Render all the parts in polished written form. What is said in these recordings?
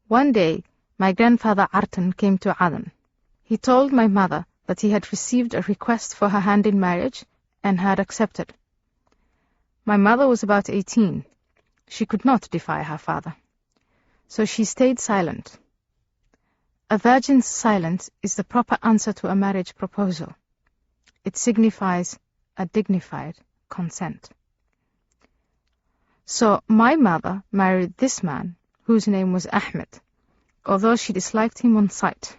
One day, my grandfather Artan came to Aden. He told my mother that he had received a request for her hand in marriage and had accepted. My mother was about 18. She could not defy her father. So she stayed silent. A virgin's silence is the proper answer to a marriage proposal. It signifies a dignified consent. So my mother married this man, whose name was Ahmed, although she disliked him on sight.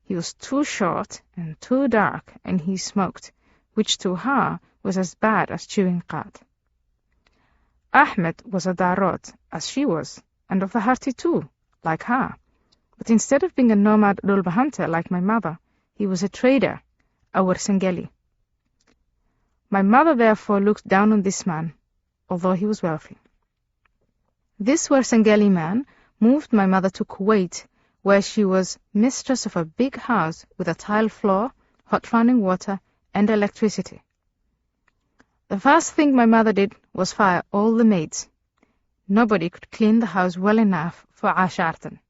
He was too short and too dark, and he smoked, which to her was as bad as chewing cud. Ahmed was a darot, as she was, and of the hearty too, like her. But instead of being a nomad Dulba hunter like my mother, he was a trader, a Warsangeli. My mother therefore looked down on this man, although he was wealthy. This Warsangeli man moved my mother to Kuwait, where she was mistress of a big house with a tile floor, hot running water, and electricity. The first thing my mother did was fire all the maids. Nobody could clean the house well enough for Ashartan.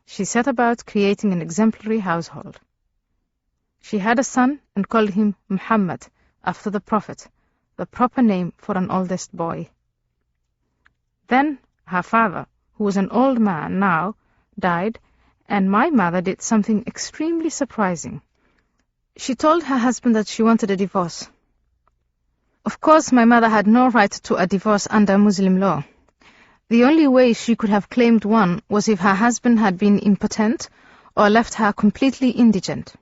She set about creating an exemplary household. She had a son and called him Muhammad, after the Prophet, the proper name for an oldest boy. Then her father, who was an old man now, died, and my mother did something extremely surprising. She told her husband that she wanted a divorce. Of course, my mother had no right to a divorce under Muslim law. The only way she could have claimed one was if her husband had been impotent or left her completely indigent.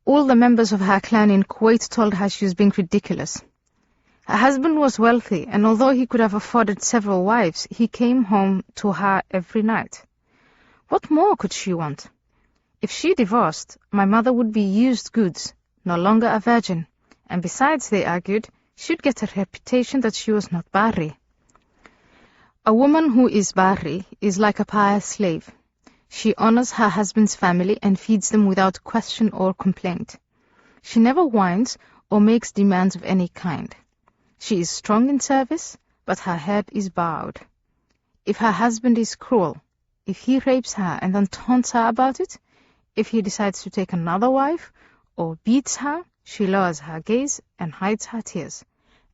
All the members of her clan in Kuwait told her she was being ridiculous. Her husband was wealthy, and although he could have afforded several wives, he came home to her every night. What more could she want? If she divorced, my mother would be used goods, no longer a virgin, and besides, they argued, she'd get a reputation that she was not Barri. A woman who is Barri is like a pious slave. She honors her husband's family and feeds them without question or complaint. She never whines or makes demands of any kind. She is strong in service, but her head is bowed. If her husband is cruel, if he rapes her and then taunts her about it, if he decides to take another wife or beats her, she lowers her gaze and hides her tears,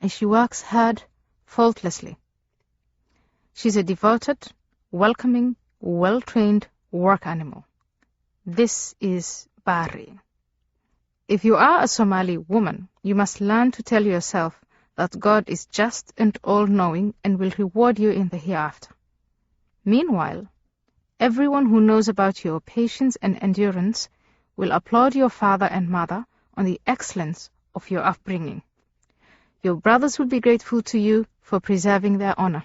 and she works hard, faultlessly. She's a devoted, welcoming, well-trained work animal. This is Barri. If you are a Somali woman, you must learn to tell yourself that God is just and all-knowing and will reward you in the hereafter. Meanwhile, everyone who knows about your patience and endurance will applaud your father and mother on the excellence of your upbringing. Your brothers will be grateful to you for preserving their honor.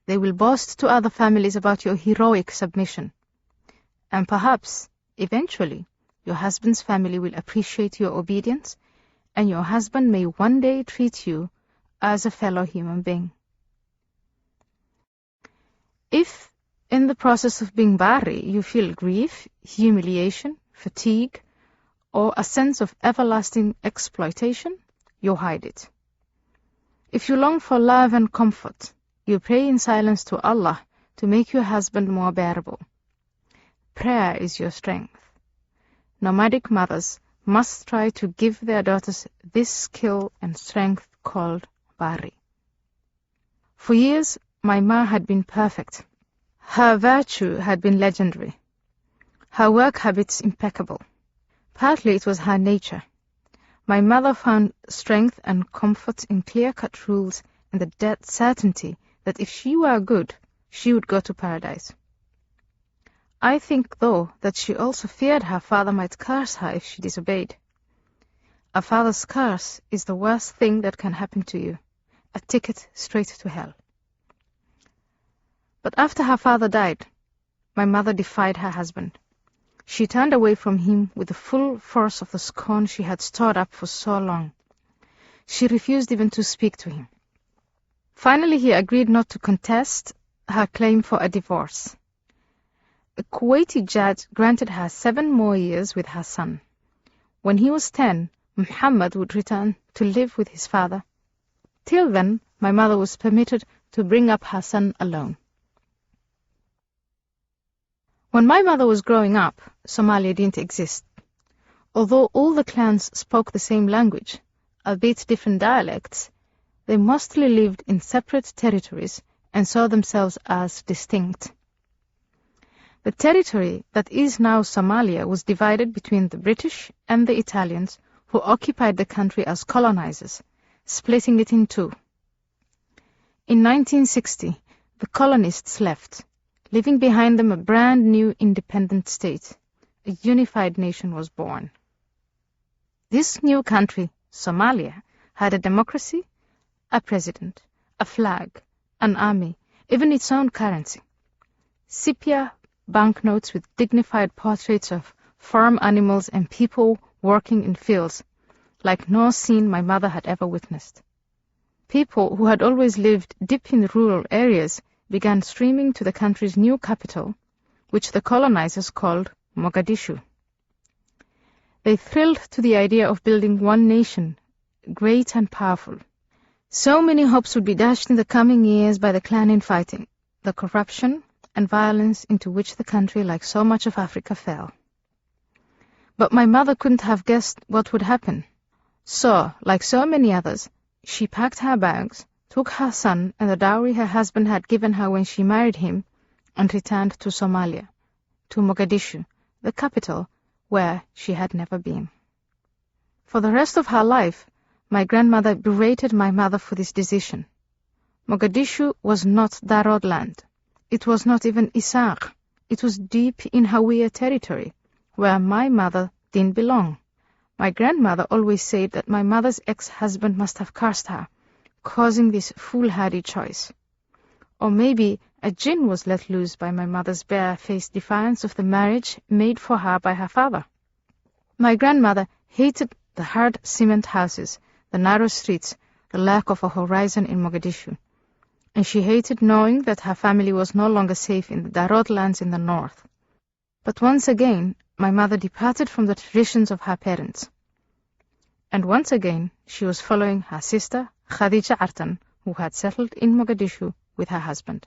They will boast to other families about your heroic submission. And perhaps, eventually, your husband's family will appreciate your obedience, and your husband may one day treat you as a fellow human being. If, in the process of being Barri, you feel grief, humiliation, fatigue, or a sense of everlasting exploitation, you hide it. If you long for love and comfort, you pray in silence to Allah to make your husband more bearable. Prayer is your strength. Nomadic mothers must try to give their daughters this skill and strength called Barri. For years, my ma had been perfect. Her virtue had been legendary. Her work habits impeccable. Partly it was her nature. My mother found strength and comfort in clear-cut rules and the dead certainty that if she were good, she would go to paradise. I think, though, that she also feared her father might curse her if she disobeyed. A father's curse is the worst thing that can happen to you, a ticket straight to hell. But after her father died, my mother defied her husband. She turned away from him with the full force of the scorn she had stored up for so long. She refused even to speak to him. Finally, he agreed not to contest her claim for a divorce. A Kuwaiti judge granted her 7 more years with her son. When he was 10, Muhammad would return to live with his father. Till then, my mother was permitted to bring up her son alone. When my mother was growing up, Somalia didn't exist. Although all the clans spoke the same language, albeit different dialects, they mostly lived in separate territories and saw themselves as distinct. The territory that is now Somalia was divided between the British and the Italians, who occupied the country as colonizers, splitting it in two. In 1960, the colonists left, leaving behind them a brand new independent state. A unified nation was born. This new country, Somalia, had a democracy, a president, a flag, an army, even its own currency. Sepia banknotes with dignified portraits of farm animals and people working in fields, like no scene my mother had ever witnessed. People who had always lived deep in the rural areas began streaming to the country's new capital, which the colonizers called Mogadishu. They thrilled to the idea of building one nation, great and powerful. So many hopes would be dashed in the coming years by the clan infighting, the corruption and violence into which the country, like so much of Africa, fell. But my mother couldn't have guessed what would happen. So, like so many others, she packed her bags, took her son and the dowry her husband had given her when she married him, and returned to Somalia, to Mogadishu, the capital, where she had never been. For the rest of her life, my grandmother berated my mother for this decision. Mogadishu was not Darod land. It was not even Isaq. It was deep in Hawiya territory, where my mother didn't belong. My grandmother always said that my mother's ex-husband must have cursed her, causing this foolhardy choice. Or maybe a jinn was let loose by my mother's bare-faced defiance of the marriage made for her by her father. My grandmother hated the hard cement houses, the narrow streets, the lack of a horizon in Mogadishu, and she hated knowing that her family was no longer safe in the Darod lands in the north. But once again, my mother departed from the traditions of her parents. And once again, she was following her sister, Khadija Artan, who had settled in Mogadishu with her husband.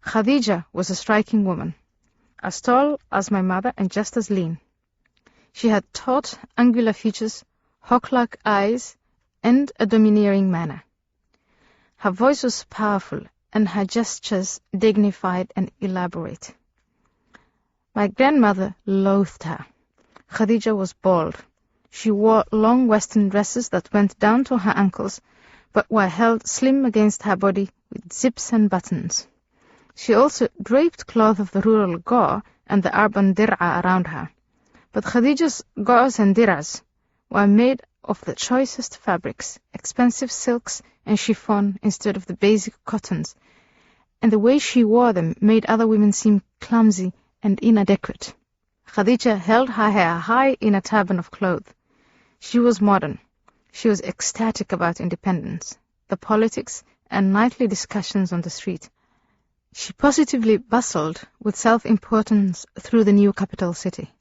Khadija was a striking woman, as tall as my mother and just as lean. She had taut, angular features, hawk-like eyes, and a domineering manner. Her voice was powerful, and her gestures dignified and elaborate. My grandmother loathed her. Khadija was bald. She wore long western dresses that went down to her ankles, but were held slim against her body with zips and buttons. She also draped cloth of the rural Gaw and the urban dir'a around her. But Khadija's Gaws and dir'as were made of the choicest fabrics, expensive silks and chiffon instead of the basic cottons, and the way she wore them made other women seem clumsy and inadequate. Khadija held her hair high in a turban of cloth. She was modern. She was ecstatic about independence, the politics, and nightly discussions on the street. She positively bustled with self-importance through the new capital city.